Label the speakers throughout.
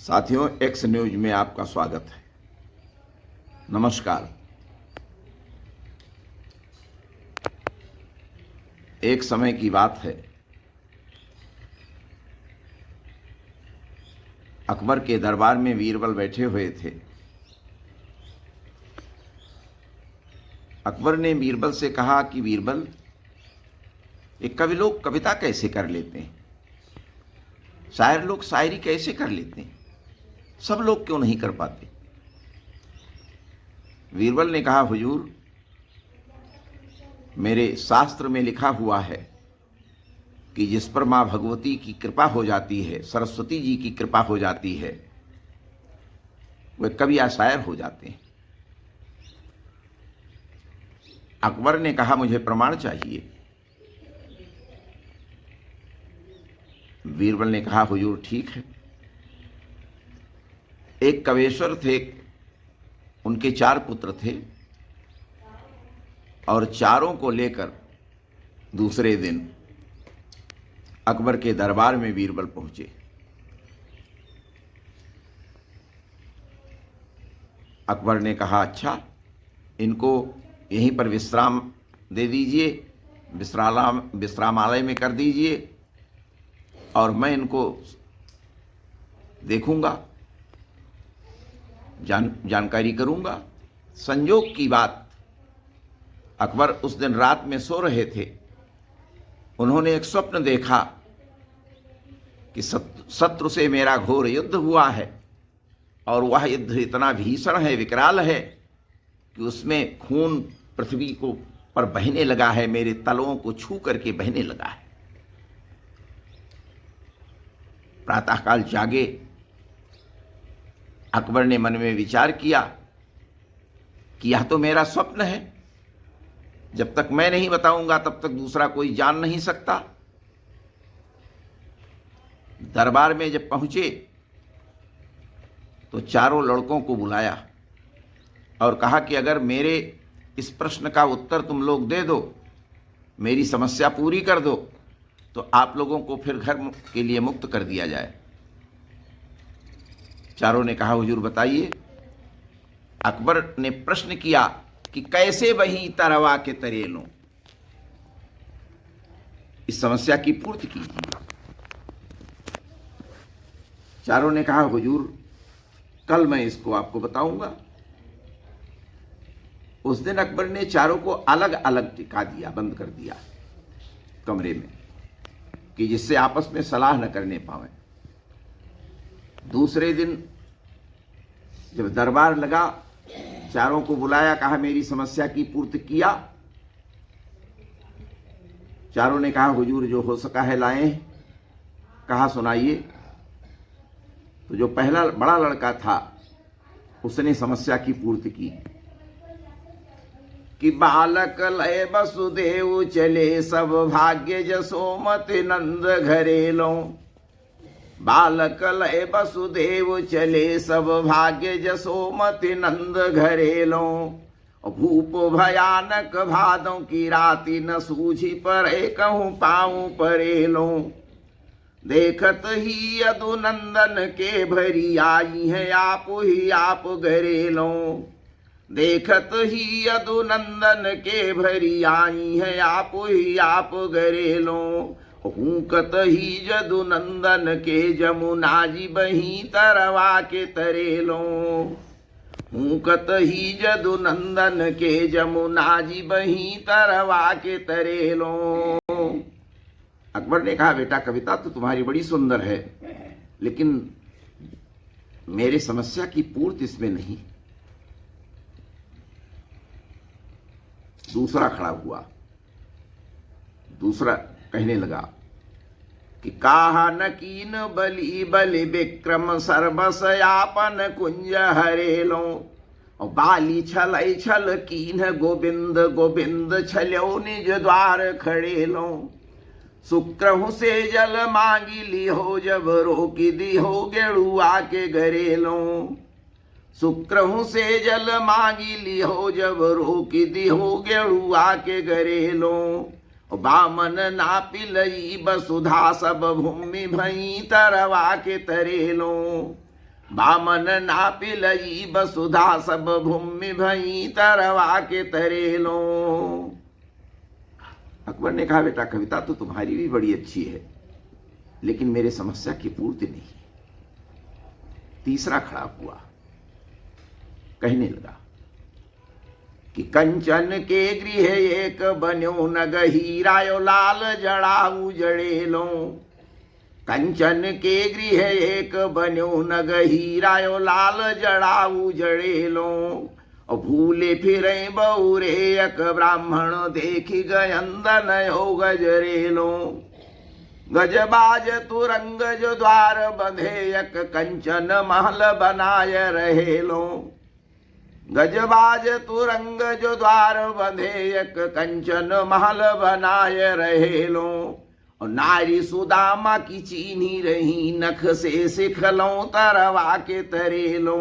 Speaker 1: साथियों, x news में आपका स्वागत है। नमस्कार। एक समय की बात है, अकबर के दरबार में बीरबल बैठे हुए थे। अकबर ने बीरबल से कहा कि बीरबल, एक कवि लोग कविता कैसे कर लेते हैं, शायर लोग शायरी कैसे कर लेते हैं, सब लोग क्यों नहीं कर पाते। बीरबल ने कहा, हुजूर, मेरे शास्त्र में लिखा हुआ है कि जिस पर माँ भगवती की कृपा हो जाती है, सरस्वती जी की कृपा हो जाती है, वे कवि या शायर हो जाते हैं। अकबर ने कहा, मुझे प्रमाण चाहिए। बीरबल ने कहा, हुजूर ठीक है। एक कवेश्वर थे, उनके 4 पुत्र थे और चारों को लेकर दूसरे दिन अकबर के दरबार में बीरबल पहुंचे। अकबर ने कहा, अच्छा, इनको यहीं पर विश्राम दे दीजिए, विश्रामालय में कर दीजिए और मैं इनको देखूंगा, जानकारी करूंगा। संयोग की बात, अकबर उस दिन रात में सो रहे थे। उन्होंने एक स्वप्न देखा कि शत्रु से मेरा घोर युद्ध हुआ है और वह युद्ध इतना भीषण है, विकराल है कि उसमें खून पृथ्वी को पर बहने लगा है, मेरे तलवों को छू करके बहने लगा है। प्रातःकाल जागे, अकबर ने मन में विचार किया कि यह तो मेरा स्वप्न है, जब तक मैं नहीं बताऊंगा तब तक दूसरा कोई जान नहीं सकता। दरबार में जब पहुंचे तो चारों लड़कों को बुलाया और कहा कि अगर मेरे इस प्रश्न का उत्तर तुम लोग दे दो, मेरी समस्या पूरी कर दो, तो आप लोगों को फिर घर के लिए मुक्त कर दिया जाए। चारों ने कहा, हुजूर बताइए। अकबर ने प्रश्न किया कि कैसे बही तरवा के तरेलों, इस समस्या की पूर्ति कीजिए। चारों ने कहा, हुजूर कल मैं इसको आपको बताऊंगा। उस दिन अकबर ने चारों को अलग अलग टिका दिया, बंद कर दिया कमरे में, कि जिससे आपस में सलाह न करने पावे। दूसरे दिन जब दरबार लगा, चारों को बुलाया, कहा मेरी समस्या की पूर्ति किया। चारों ने कहा, हुजूर जो हो सका है लाएं। कहा सुनाइए। तो जो पहला बड़ा लड़का था उसने समस्या की पूर्ति की कि बालक लय वसुदेव चले, सब भाग्य जसोमति नंद घरेलों। बालक लय वसुदेव चले, सब भाग्य जसोमति नंद घरेलों। भूप भयानक भादों की राति, न सूझी परे कहूँ पाऊँ परेलों। देखत ही यदुनंदन के भरी आई है, आप ही आप घरेलों। देखत ही यदुनंदन के भरी आई है, आप ही आप घरेलों। हूकत ही यदुनंदन के जमुना जी बही तरवा के तरेलों। हूकत ही यदुनंदन के जमुना जी बही तरवा के तरेलों। अकबर ने कहा, बेटा कविता तो तुम्हारी बड़ी सुंदर है, लेकिन मेरी समस्या की पूर्ति इसमें नहीं। दूसरा खड़ा हुआ, दूसरा कहने लगा कि काहा नकीन बलि बलि विक्रम सर्वसयापन कुंज हरेलों। और बाली छल छल कीन गोविंद गोविंद छल्यो निज द्वार खड़ेलों। शुक्रहु से जल मांगी ली हो, जब रोकी दी हो गेड़ुआ के घरेलों। शुक्रहु से जल मांगी ली हो, जब रोकी दी हो गेड़ुआ के घरेलों। बामन नापी लई बसुधा, सब भूमि भई तरवा के तरेलों। बामन नापिलई वसुधा सब भूमि भई तरवा के तरेलो। अकबर ने कहा, बेटा कविता तो तुम्हारी भी बड़ी अच्छी है, लेकिन मेरे समस्या की पूर्ति नहीं। तीसरा खड़ा हुआ, कहने लगा कि कंचन के गृह एक बन्यो नग हीरायो लाल जड़ाऊ जड़ेलो। कंचन के गृह एक बन्यो नग हीरायो लाल जड़ाऊ जड़ेलो। और भूले फिरे बौरे एक ब्राह्मण देखी गयंदन यो गजरेलो। गजबाज तुरंग जो द्वार बंधे एक कंचन महल बनाय रहेलो। गजबाज तुरंग जो द्वार बंधे एक कंचन महल बनाय रहेलो। और नारी सुदामा की चीनी रही नख से सिखलों तरवा के तरेलो।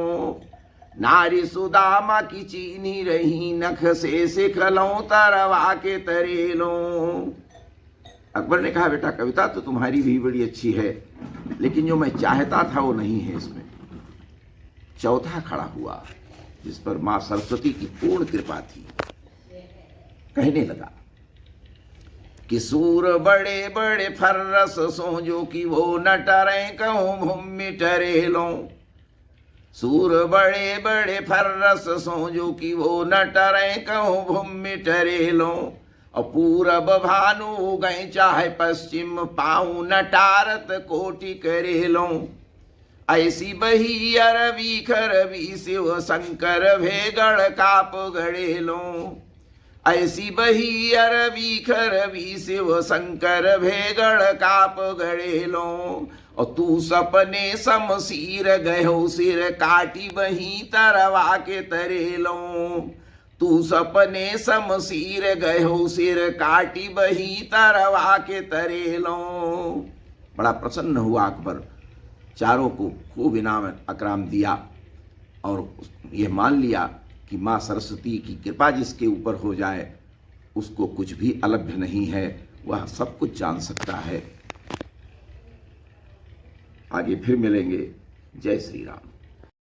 Speaker 1: नारी सुदामा की चीनी रही नख से सिखलों तरवा के तरेलो। अकबर ने कहा, बेटा कविता तो तुम्हारी भी बड़ी अच्छी है, लेकिन जो मैं चाहता था वो नहीं है इसमें। चौथा खड़ा हुआ, जिस पर मां सरस्वती की पूर्ण कृपा थी, कहने लगा कि सूर बड़े बड़े फर्रस सोजो कि वो न टरे कहूं भूमि टरेलो। सूर बड़े बड़े फर्रस सोजो कि वो न टरे कहूं भूमि टरेलो। और पूरब भानु गए चाहे पश्चिम पाऊं न टारत कोटि करेलो। ऐसी बही अरबी खरबी शिव शंकर भेगड़ काप गड़ेलो। ऐसी बही अरबी खरबी शिव शंकर भेगड़ काप गड़ेलो। और तू सपने समसीर गयो सिर काटी बही तरवा के तरेलो। तू सपने समसीर गयो सिर काटी बही तरवा के तरेलो। बड़ा प्रसन्न हुआ अकबर, चारों को खूब इनाम अकराम दिया और ये मान लिया कि माँ सरस्वती की कृपा जिसके ऊपर हो जाए उसको कुछ भी अलभ्य नहीं है, वह सब कुछ जान सकता है। आगे फिर मिलेंगे। जय श्री राम।